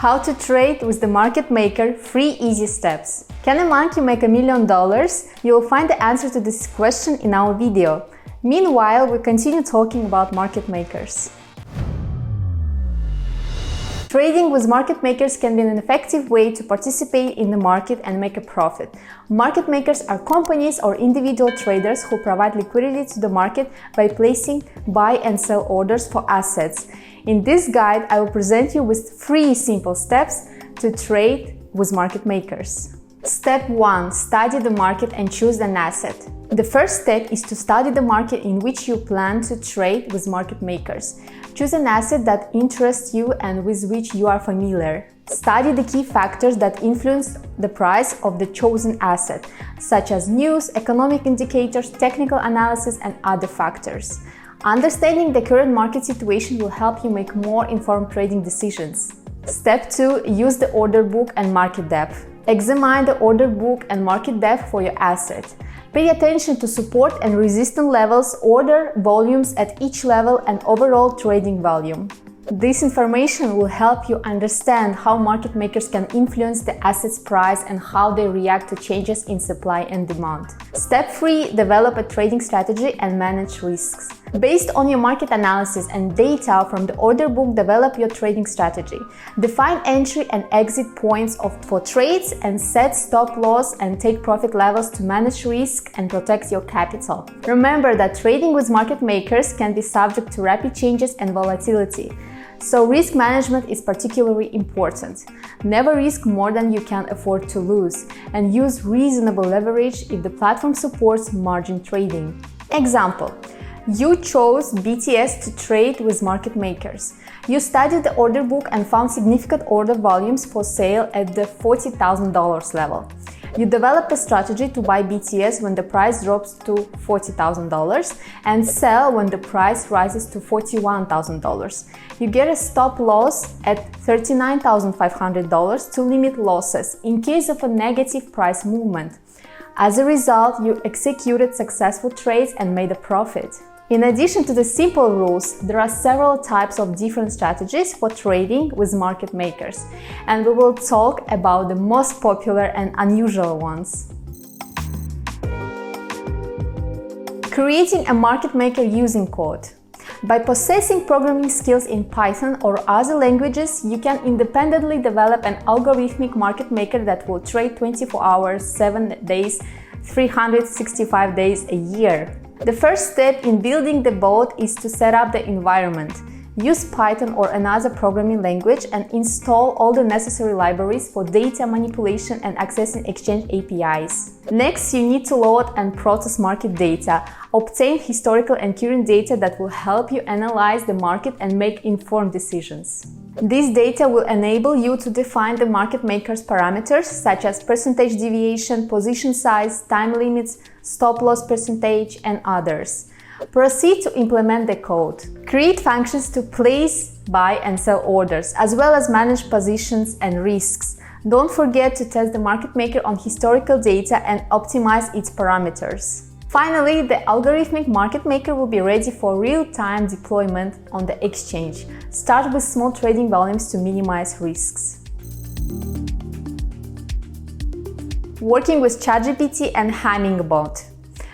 How to trade with the market maker, 3 easy steps. Can a monkey make $1 million? You will find the answer to this question in our video. Meanwhile, we continue talking about market makers. Trading with market makers can be an effective way to participate in the market and make a profit. Market makers are companies or individual traders who provide liquidity to the market by placing buy and sell orders for assets. In this guide, I will present you with 3 simple steps to trade with market makers. Step 1. Study the market and choose an asset. The first step is to study the market in which you plan to trade with market makers. Choose an asset that interests you and with which you are familiar. Study the key factors that influence the price of the chosen asset, such as news, economic indicators, technical analysis, and other factors. Understanding the current market situation will help you make more informed trading decisions. Step 2. Use the order book and market depth. Examine the order book and market depth for your asset. Pay attention to support and resistance levels, order volumes at each level, and overall trading volume. This information will help you understand how market makers can influence the asset's price and how they react to changes in supply and demand. Step 3. Develop a trading strategy and manage risks. Based on your market analysis and data from the order book, develop your trading strategy. Define entry and exit points for trades and set stop loss and take profit levels to manage risk and protect your capital. Remember that trading with market makers can be subject to rapid changes and volatility. So risk management is particularly important. Never risk more than you can afford to lose, and use reasonable leverage if the platform supports margin trading. Example: you chose BTS to trade with market makers. You studied the order book and found significant order volumes for sale at the $40,000 level. You develop a strategy to buy BTS when the price drops to $40,000 and sell when the price rises to $41,000. You get a stop loss at $39,500 to limit losses in case of a negative price movement. As a result, you executed successful trades and made a profit. In addition to the simple rules, there are several types of different strategies for trading with market makers, and we will talk about the most popular and unusual ones. Creating a market maker using code. By possessing programming skills in Python or other languages, you can independently develop an algorithmic market maker that will trade 24 hours, 7 days, 365 days a year. The first step in building the bot is to set up the environment. Use Python or another programming language and install all the necessary libraries for data manipulation and accessing exchange APIs. Next, you need to load and process market data. Obtain historical and current data that will help you analyze the market and make informed decisions. This data will enable you to define the market maker's parameters such as percentage deviation, position size, time limits, stop loss percentage, and others. Proceed to implement the code. Create functions to place, buy, and sell orders, as well as manage positions and risks. Don't forget to test the market maker on historical data and optimize its parameters. Finally, the algorithmic market maker will be ready for real-time deployment on the exchange. Start with small trading volumes to minimize risks. Working with Chargeability and hummingbot.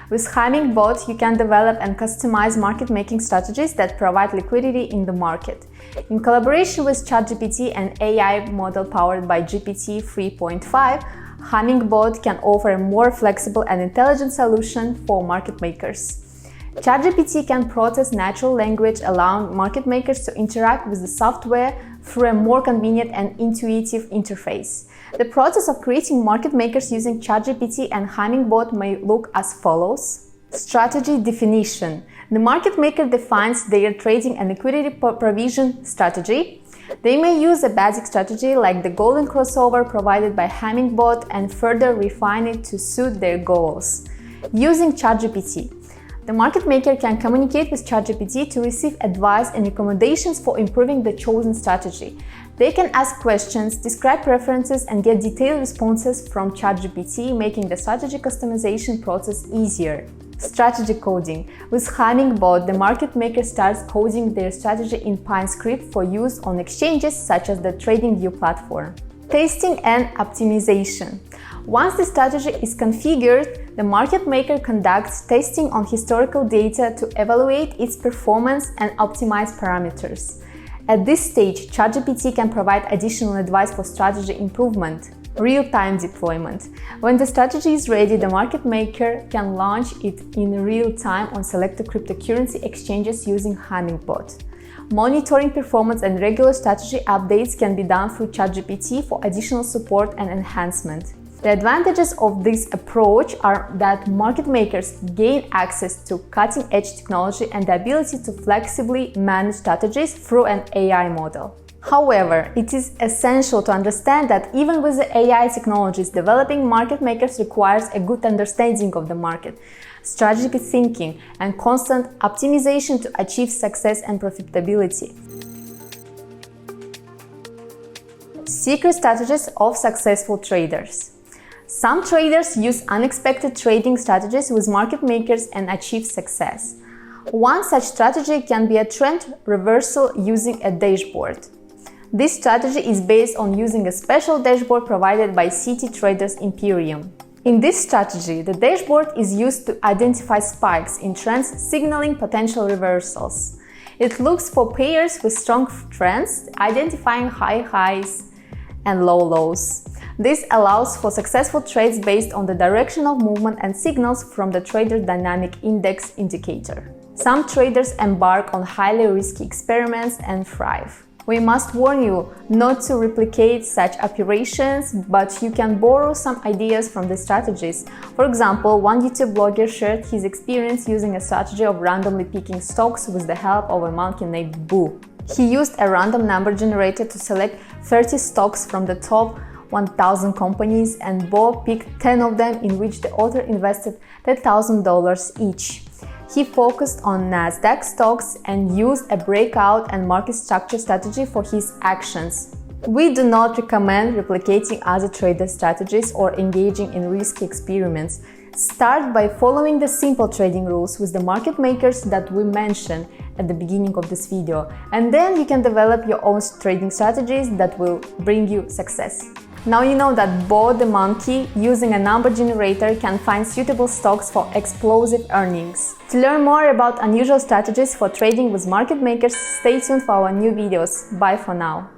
With hummingbot, you can develop and customize market-making strategies that provide liquidity in the market. In collaboration with Chargeability, an AI model powered by GPT 3.5, Hummingbot can offer a more flexible and intelligent solution for market makers. Chargeability can process natural language, allowing market makers to interact with the software through a more convenient and intuitive interface. The process of creating market makers using Chargeability and Hummingbot may look as follows. Strategy definition. The market maker defines their trading and liquidity provision strategy. They may use a basic strategy like the golden crossover provided by Hummingbot and further refine it to suit their goals. Using Chargeability. The market maker can communicate with Chargeability to receive advice and recommendations for improving the chosen strategy. They can ask questions, describe preferences, and get detailed responses from Chargeability, making the strategy customization process easier. Strategy coding. With Hummingbot, the market maker starts coding their strategy in pinescript for use on exchanges such as the TradingView platform. Testing and optimization. Once the strategy is configured, the market maker conducts testing on historical data to evaluate its performance and optimize parameters. At this stage, Chargeability can provide additional advice for strategy improvement. Real-time deployment. When the strategy is ready, the market maker can launch it in real time on selected cryptocurrency exchanges using Hummingbot. Monitoring performance and regular strategy updates can be done through Chargeability for additional support and enhancement. The advantages of this approach are that market makers gain access to cutting-edge technology and the ability to flexibly manage strategies through an AI model. However, it is essential to understand that even with the AI technologies developing, market makers requires a good understanding of the market, strategic thinking, and constant optimization to achieve success and profitability. Secret strategies of successful traders. Some traders use unexpected trading strategies with market makers and achieve success. One such strategy can be a trend reversal using a dashboard. This strategy is based on using a special dashboard provided by City Traders Imperium. In this strategy, the dashboard is used to identify spikes in trends signaling potential reversals. It looks for pairs with strong trends, identifying high highs and low lows. This allows for successful trades based on the direction of movement and signals from the Trader Dynamic Index indicator. Some traders embark on highly risky experiments and thrive. We must warn you not to replicate such operations, but you can borrow some ideas from the strategies. For example, one YouTube blogger shared his experience using a strategy of randomly picking stocks with the help of a monkey named Boo. He used a random number generator to select 30 stocks from the top 1,000 companies, and Bo picked 10 of them, in which the author invested $10,000 each. He focused on Nasdaq stocks and used a breakout and market structure strategy for his actions. We do not recommend replicating other trader strategies or engaging in risky experiments. Start by following the simple trading rules with the market makers that we mentioned at the beginning of this video, and then you can develop your own trading strategies that will bring you success. Now you know that Bo the monkey, using a number generator, can find suitable stocks for explosive earnings. To learn more about unusual strategies for trading with market makers, stay tuned for our new videos. Bye for now.